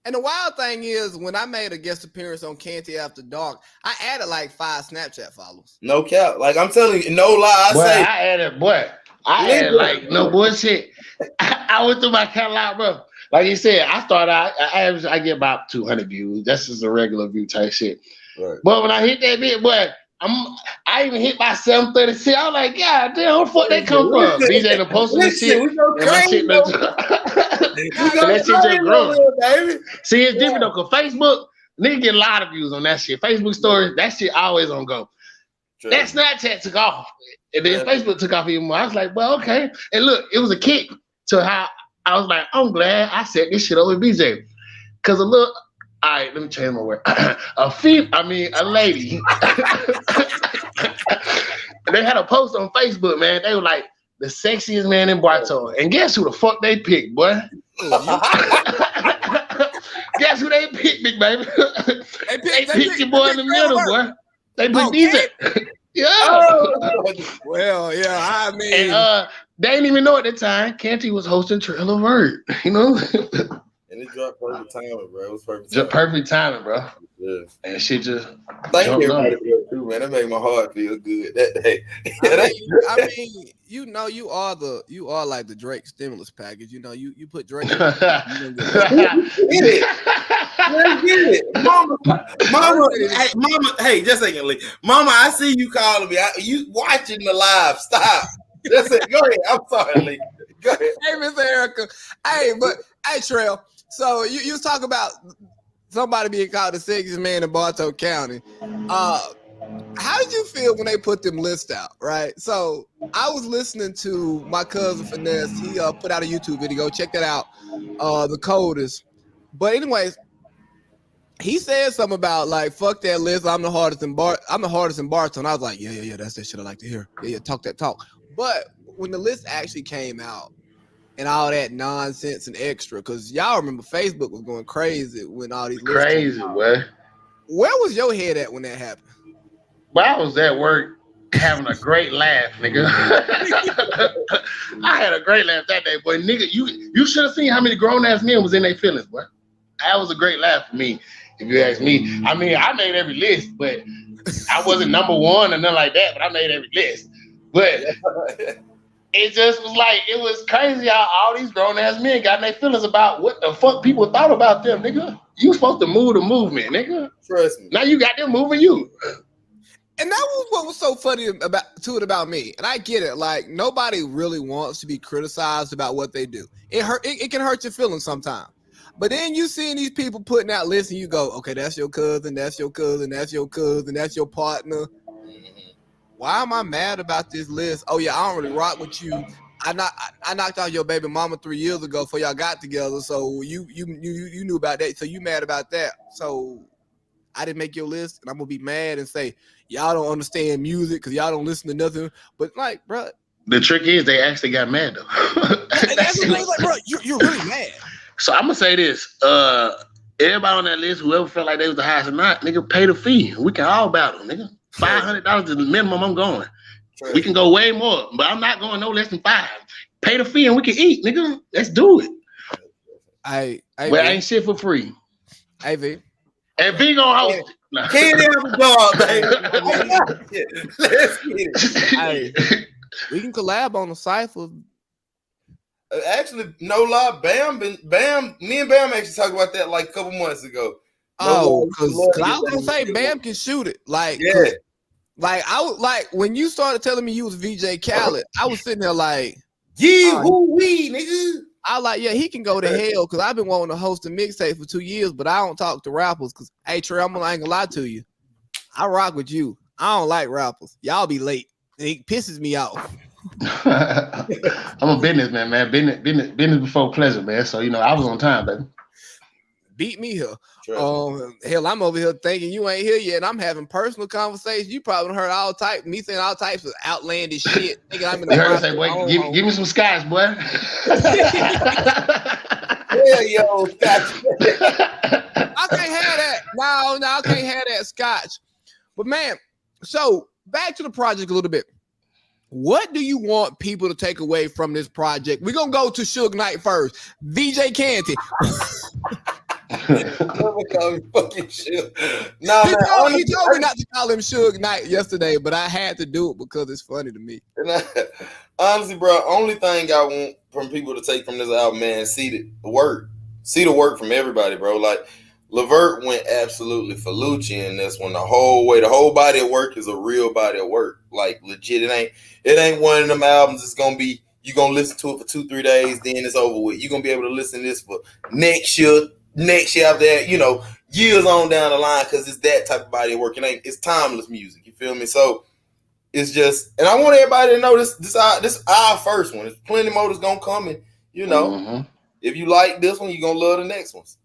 And the wild thing is, when I made a guest appearance on Canty After Dark, I added like 5 Snapchat followers. No cap. Like I'm telling you, no lie. I added like no bullshit. I went through my catalog, bro. Like you said, I get about 200 views. That's just a regular view type shit. Right. But when I hit that bit, boy, I even hit my 736. I was like, God damn, where the fuck that come from? BJ done posted this shit. That shit just growing. See, it's different though, because Facebook, nigga get a lot of views on that shit. Facebook stories, that shit always on go. True. That Snapchat took off. And then Facebook took off even more. I was like, well, okay. And look, it was a kick to how I was like, I'm glad I said this shit over BJ. Because all right, let me change my word. A lady. They had a post on Facebook, man. They were like, the sexiest man in Bartow. And guess who the fuck they picked, boy? Guess who they picked, big baby? They picked your boy in the middle, boy. They picked DJ. Yeah. Oh. Well, yeah, I mean. And they didn't even know at the time Canty was hosting Trell Levert, you know? And it dropped perfect timing, bro. It was perfect timing. Just perfect timing, bro. Yeah. And shit just. Thank you, everybody, too, man. That made my heart feel good that day. I mean, you know, you are like the Drake stimulus package. You know, you put Drake. Get it, mama. Hey, just a second, Lee. Mama, I see you calling me. You watching the live? Stop. That's it. Go ahead. I'm sorry, Lee. Go ahead. Hey, Miss Erica. Hey, Trell. So you was talking about somebody being called the sexiest man in Bartow County. How did you feel when they put them lists out, right? So I was listening to my cousin Finesse. He put out a YouTube video. Check that out. The code is. But anyways, he said something about like, fuck that list. I'm the hardest in Bartow. And I was like, yeah, that's that shit I like to hear. Yeah, talk that talk. But when the list actually came out and all that nonsense and extra, because y'all remember Facebook was going crazy when all these lists crazy, boy. Where was your head at when that happened? Well, I was at work having a great laugh, nigga. I had a great laugh that day, boy. Nigga, you should have seen how many grown-ass men was in their feelings, boy. That was a great laugh for me, if you ask me. I mean, I made every list, but I wasn't number one or nothing like that, but I made every list. But it just was like, it was crazy how all these grown-ass men got in their feelings about what the fuck people thought about them, nigga. You supposed to move the movement, nigga. Trust me. Now you got them moving you. And that was what was so funny about me. And I get it. Like, nobody really wants to be criticized about what they do. It can hurt your feelings sometimes. But then you seeing these people putting out lists and you go, okay, that's your cousin, that's your cousin, that's your cousin, that's your partner. Why am I mad about this list? Oh yeah, I don't really rock with you. I knocked out your baby mama 3 years ago before y'all got together. So you knew about that. So you mad about that. So I didn't make your list, and I'm gonna be mad and say y'all don't understand music because y'all don't listen to nothing. But like, bro, The trick is they actually got mad though. and that's what I was like, bro, you're really mad. So I'm gonna say this. Everybody on that list, whoever felt like they was the highest or not, nigga, pay the fee. We can all battle, nigga. $500 is the minimum I'm going. We can go way more, but I'm not going no less than $5. Pay the fee and we can eat, nigga. Let's do it. But ain't shit for free. Hey, V. And V gonna host it. Nah. Can't have a dog, baby. Let's get it. Hey, we can collab on the cipher. Actually, no lie, me and Bam actually talked about that like a couple months ago. Because I was gonna say Bam can shoot it. Like, yeah. Like I was like when you started telling me you was VJ Khaled, I was sitting there like, yeah, who we nigga? I like, yeah, he can go to hell because I've been wanting to host a mixtape for 2 years, but I don't talk to rappers because hey Trey, I ain't gonna lie to you. I rock with you. I don't like rappers. Y'all be late. It pisses me off. I'm a businessman, man. Business before pleasure, man. So I was on time, baby. Beat me here. Hell, I'm over here thinking you ain't here yet. And I'm having personal conversations. You probably heard me saying all types of outlandish shit. Thinking I'm in the you heard say, boy, give me some scotch, boy. Yeah, yo, scotch. I can't have that. No, I can't have that scotch. But man, so back to the project a little bit. What do you want people to take away from this project? We're gonna go to Suge Knight first. VJ Canty. Fucking Suge. He told me not to call him Suge Knight yesterday, but I had to do it because it's funny to me. Honestly, bro, only thing I want from people to take from this album, man, see the work from everybody, bro. Like Levert went absolutely Felucci in this one the whole way. The whole body of work is a real body of work. Like legit, it ain't one of them albums. It's gonna be you gonna listen to it for 2-3 days, then it's over with. You're gonna be able to listen to this for next year after that, years on down the line, because it's that type of body of work. It's timeless music. You feel me? So it's just, and I want everybody to know this our first one. There's plenty more that's gonna come, and if you like this one, you're gonna love the next ones.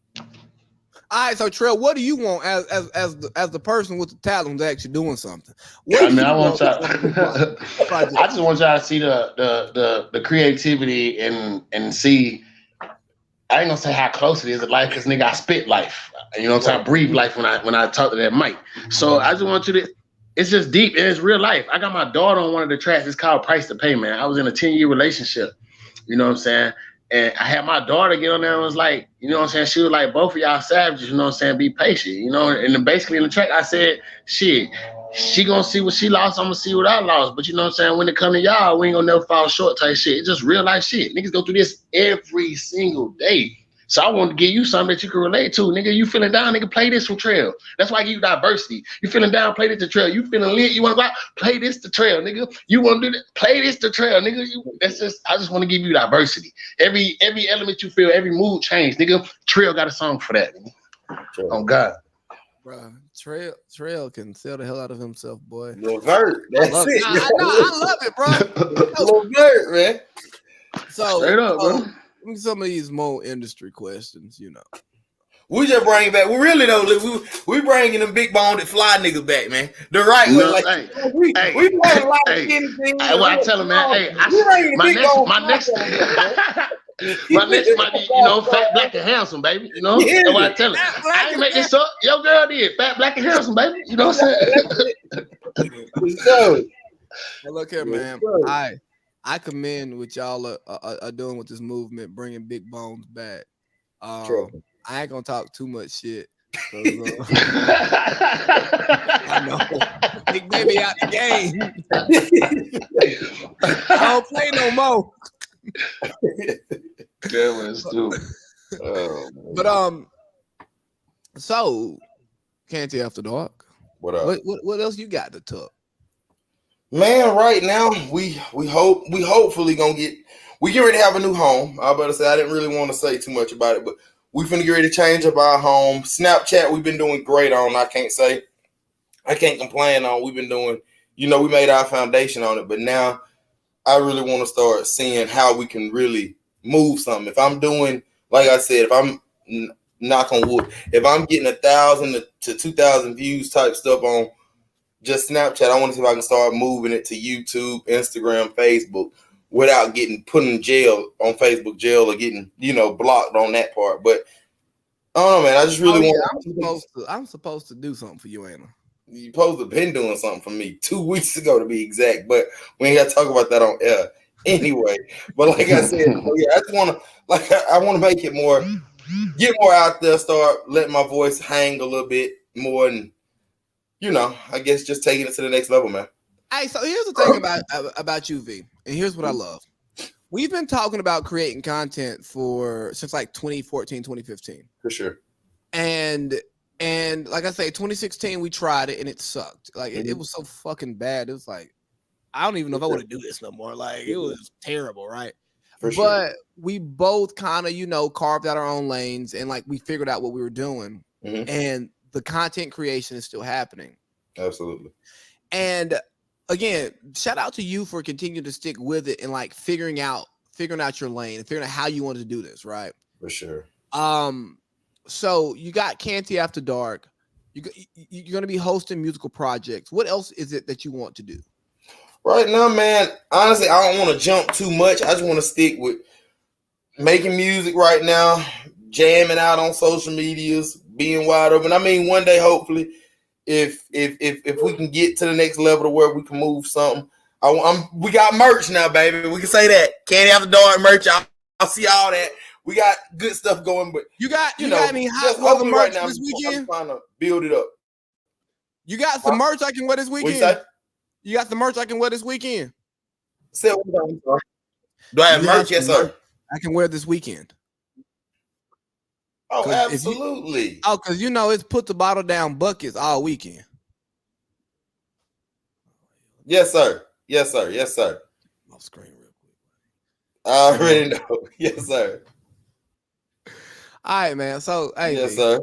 All right, so Trill, what do you want as the person with the talent to actually doing something? I want y'all. I just want y'all to see the creativity and see. I ain't gonna say how close it is to life, because nigga, I spit life. I breathe life when I talk to that mic. So I just want you to. It's just deep and it's real life. I got my daughter on one of the tracks. It's called Price to Pay, man. I was in a 10-year relationship. You know what I'm saying? And I had my daughter get on there and was like, you know what I'm saying? She was like, both of y'all savages, you know what I'm saying? Be patient, And then basically in the track, I said, shit, she gonna see what she lost, I'm gonna see what I lost. But you know what I'm saying? When it come to y'all, we ain't gonna never fall short type shit. It's just real life shit. Niggas go through this every single day. So I wanted to give you something that you can relate to. Nigga, you feeling down, nigga, play this for Trell. That's why I give you diversity. You feeling down, play this to Trell. You feeling lit, you want to go out, play this to Trell, nigga. You want to do that, play this to Trell, nigga. I just want to give you diversity. Every element you feel, every mood change, nigga. Trell got a song for that, nigga. Oh, God. Bro, Trell can sell the hell out of himself, boy. Levert, that's it. I love it, bro. Levert, man. So, straight up, bro. Some of these more industry questions, We just bring back. We really don't. We bringing them big boned fly niggas back, man. The right way. Like we bring a lot of skinny things. Well, I tell them, man. Hey, my next might be, fat, black, and handsome, baby. Yeah, that's what I tell them. I ain't make this up. Your girl did. Fat, black, and handsome, baby. You know what I'm saying? So, look here, man. I commend what y'all are doing with this movement, bringing big bones back. I ain't gonna talk too much shit. I know. Big baby out the game. I don't play no more. That was stupid. But so Canty After Dark. What up? What else you got to talk? Man, right now we hopefully gonna get ready to have a new home. I better say I didn't really want to say too much about it, but we finna get ready to change up our home. Snapchat we've been doing great on. I can't complain on. We've been doing, we made our foundation on it, but now I really want to start seeing how we can really move something. If I'm doing, like I said, if I'm knock on wood, if I'm getting 1,000 to 2,000 views type stuff on just Snapchat, I want to see if I can start moving it to YouTube, Instagram, Facebook without getting put in jail on Facebook jail or getting, blocked on that part. But I don't know, man. I just really want. I'm supposed to do something for you, Anna. You supposed to have been doing something for me 2 weeks ago to be exact, but we ain't got to talk about that on air anyway. But like I said, I just want to I want to make it more, get more out there, start letting my voice hang a little bit more, and I guess just taking it to the next level, man. Hey, so here's the thing about you, V, and here's what I love. We've been talking about creating content since like 2014, 2015. For sure. And like I say, 2016 we tried it and it sucked. Like it was so fucking bad. It was like I don't even know if I want to do this no more. Like it was terrible, right? For sure. But we both kind of carved out our own lanes and like we figured out what we were doing, and the content creation is still happening. Absolutely. And again, shout out to you for continuing to stick with it and like figuring out your lane and figuring out how you wanted to do this, right? For sure. So you got Canty After Dark. You're going to be hosting musical projects. What else is it that you want to do? Right now, man, honestly, I don't want to jump too much. I just want to stick with making music right now, jamming out on social medias, being wide open. I mean, one day, hopefully, if we can get to the next level to where we can move something. We got merch now, baby. We can say that. Canty After Dark merch. I'll see all that. We got good stuff going, but you got any hot weather merch right this weekend? I'm trying to build it up. You got some merch I can wear this weekend? You got the merch I can wear this weekend? Say what I'm sorry. Do I have merch? Yes, sir. I can wear this weekend. Oh, absolutely. Because it's put the bottle down buckets all weekend. Yes, sir. Yes, sir. Yes, sir. Off screen real quick. I already know. Yes, sir. All right, man. So, hey, yes, sir.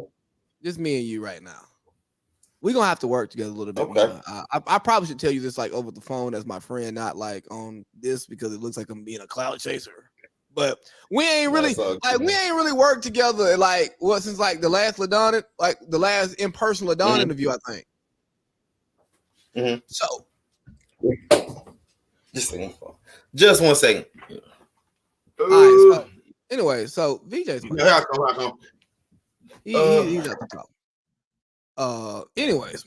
Just me and you right now. We're gonna have to work together a little bit. Okay. More. I probably should tell you this like over the phone as my friend, not like on this because it looks like I'm being a cloud chaser. But we ain't really worked together like since like the last LaDon, like the last in-person LaDon interview, I think. Mm-hmm. So just 1 second. All right, so anyway, so VJ's he's at the top. Anyways,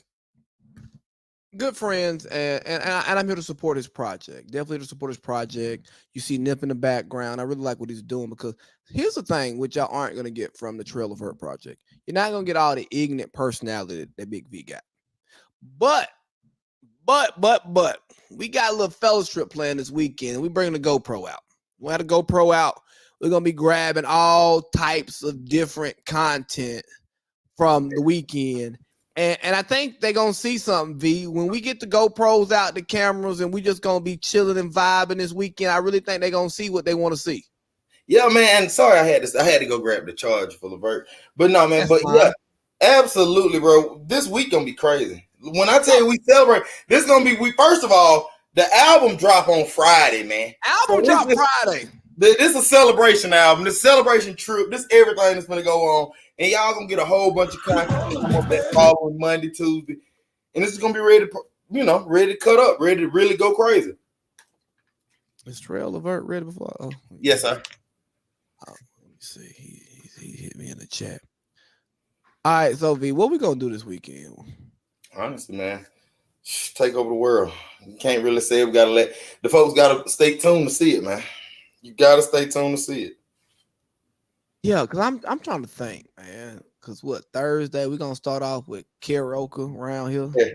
good friends, and I'm here to support his project. Definitely to support his project. You see Nip in the background. I really like what he's doing because here's the thing which y'all aren't gonna get from the Trell Levert project. You're not gonna get all the ignorant personality that Big V got. But we got a little fellowship plan this weekend, and we bringing the GoPro out. We had a GoPro out. We're gonna be grabbing all types of different content from the weekend. And I think they're going to see something, V. When we get the GoPros out, the cameras, and we just going to be chilling and vibing this weekend, I really think they're going to see what they want to see. Yeah, man. Sorry I had to go grab the charge for Levert. But no, man. That's fine. Yeah, absolutely, bro. This week going to be crazy. When I tell you we celebrate, this is going to be, first of all, the album drop on Friday, man. Album drop Friday. This is a celebration album. This celebration trip. This everything that's going to go on. And y'all gonna get a whole bunch of content that following Monday, Tuesday, and this is gonna be ready to cut up, ready to really go crazy. Is Trell Levert ready before? Oh, yes, sir. Oh, let me see. He hit me in the chat. All right, so V, what we gonna do this weekend? Honestly, man, take over the world. You can't really say it. We gotta let the folks gotta stay tuned to see it, man. You gotta stay tuned to see it. Yeah, because I'm trying to think, man. Because Thursday we're gonna start off with karaoke around here. Yeah.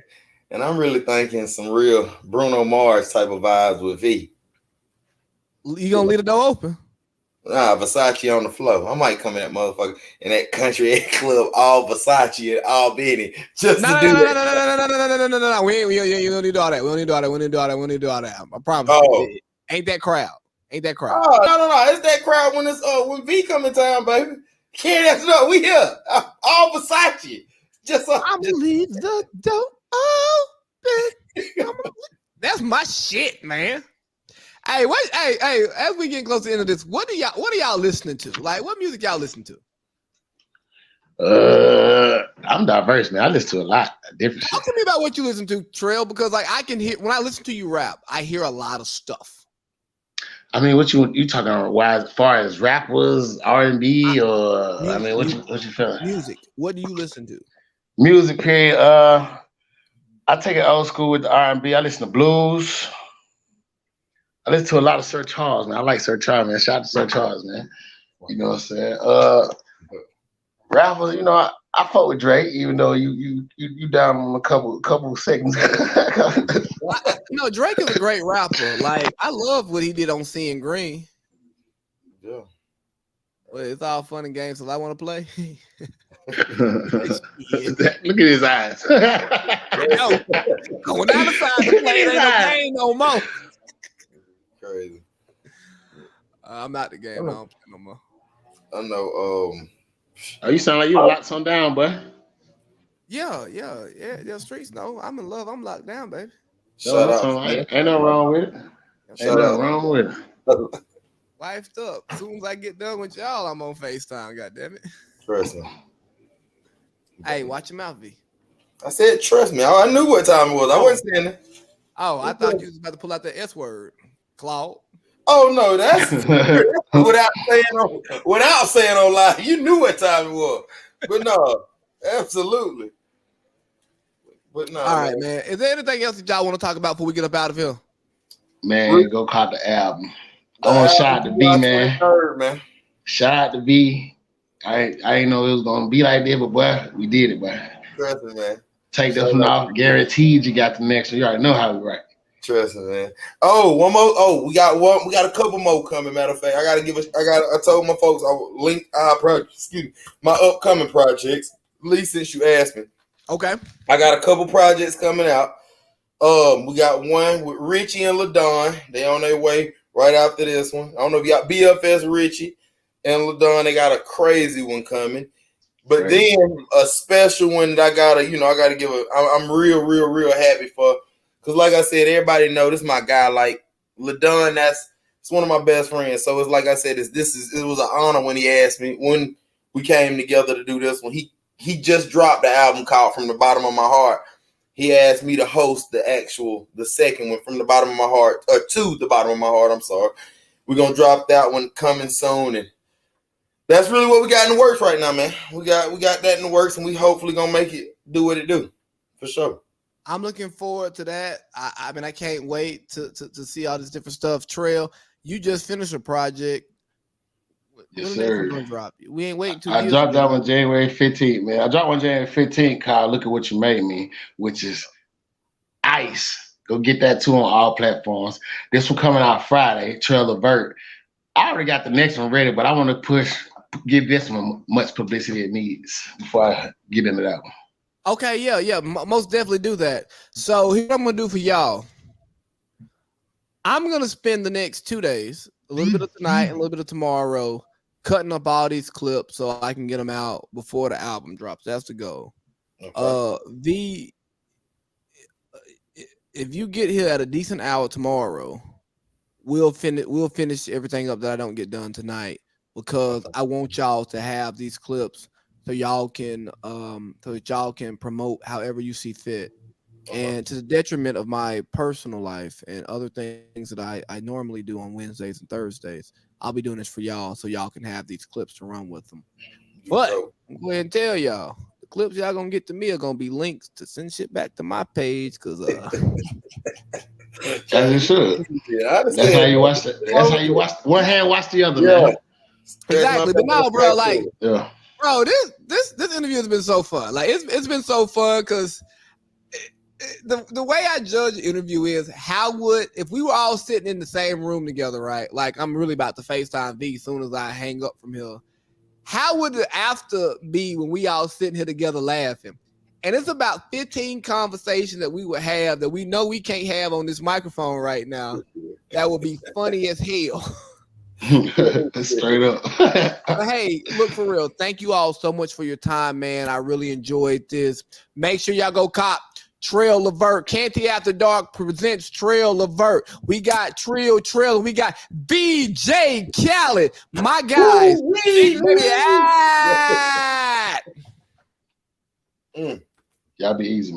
And I'm really thinking some real Bruno Mars type of vibes with V. You gonna leave the door open? Nah, Versace on the floor. I might come in that motherfucker in that country club, all Versace and all Benny, just to do that. No. We don't need to do all that. We don't need to do all that. I promise. Oh. Ain't that crowd? Ain't that crowd? Oh, no. It's that crowd when V come in town, baby. Can't no, we here. All Versace. I leave the door open. That's my shit, man. Hey, as we get close to the end of this, what are y'all listening to? Like, what music y'all listen to? I'm diverse, man. I listen to a lot of different shit. Talk to me about what you listen to, Trill, because like I can hear when I listen to you rap, I hear a lot of stuff. I mean, what you talking about? As far as rappers, R&B, or I mean, what you feeling? Music. What do you listen to? Music, period. I take it old school with the R&B. I listen to blues. I listen to a lot of Sir Charles, man. I like Sir Charles, man. Shout out to Sir Charles, man. You know what I'm saying? Rappers, you know, I fuck with Drake, even though you down on a couple seconds. Drake is a great rapper. Like I love what he did on Seeing Green. Yeah. But it's all fun and games till I want to play. Look at his eyes. Going out the side to play, it ain't no game no more. Crazy. I'm not the game. I don't play no more. I know. Oh, you sound like you locked some down, boy. Yeah. Streets know I'm in love. I'm locked down, baby. Shout out. Ain't nothing wrong with it. Ain't nothing wrong with it. Wifed up. As soon as I get done with y'all, I'm on FaceTime. God damn it. Trust me. Hey, watch your mouth, V. I said, trust me. I knew what time it was. I wasn't saying that. Oh, I thought you was about to pull out the S word, Claude. Oh no, that's without saying on live. You knew what time it was. But no, absolutely. But no. All right, man. Is there anything else that y'all want to talk about before we get up out of here? Man, go cop the album. Shout out to B, man. Man. Shout out to B. I ain't know it was gonna be like that, but boy, we did it, boy. Trust me, man. Take this one off. Guaranteed you got the next one. You already know how we write. Trust me, man. Oh, one more. Oh, we got one. We got a couple more coming. Matter of fact, I told my folks I would link my upcoming projects. At least since you asked me. Okay. I got a couple projects coming out. We got one with Richie and LaDon. They on their way right after this one. I don't know if you got BFS Richie and LaDon. They got a crazy one coming. But then a special one that I gotta give I'm real happy for. Cause like I said, everybody know this is my guy. Like LaDon, it's one of my best friends. So it's like I said, it was an honor when he asked me when we came together to do this one. He just dropped the album called From the Bottom of My Heart. He asked me to host the second one, From the Bottom of My Heart, or To the Bottom of My Heart. I'm sorry. We're gonna drop that one coming soon, and that's really what we got in the works right now, man. We got that in the works, and we hopefully gonna make it do what it do, for sure. I'm looking forward to that. I mean, I can't wait to see all this different stuff. Trail, you just finished a project. Yes, sir. Drop? We ain't waiting 2 years. I dropped that one January 15th, man. I dropped one January 15th called Look at What You Made Me, which is ice. Go get that too on all platforms. This one coming out Friday, Trell Levert. I already got the next one ready, but I want to give this one much publicity it needs before I get into that one. Okay, yeah, most definitely do that. So here's what I'm gonna do for y'all. I'm gonna spend the next 2 days, a little bit of tonight and a little bit of tomorrow, cutting up all these clips so I can get them out before the album drops. That's the goal. Okay. If you get here at a decent hour tomorrow, we'll finish everything up that I don't get done tonight, because I want y'all to have these clips so y'all can promote however you see fit. And to the detriment of my personal life and other things that I normally do on Wednesdays and Thursdays, I'll be doing this for y'all so y'all can have these clips to run with them. But I'm going to tell y'all, the clips y'all gonna get to me are gonna be links to send shit back to my page, because as you should. Yeah, that's how you watch it. That's how you watch. One hand watch the other, man. Exactly. But no, bro, like, bro, this interview has been so fun. Like, it's been so fun because the way I judge an interview is if we were all sitting in the same room together, right? Like, I'm really about to FaceTime V as soon as I hang up from here. How would the after be when we all sitting here together laughing? And it's about 15 conversations that we would have that we know we can't have on this microphone right now. That would be funny as hell. Straight up. But hey, look, for real, thank you all so much for your time, man. I really enjoyed this. Make sure y'all go cop Trell Levert. Canty After Dark presents Trell Levert. We got Trill, and we got BJ Khaled. My guys. Y'all be easy, man.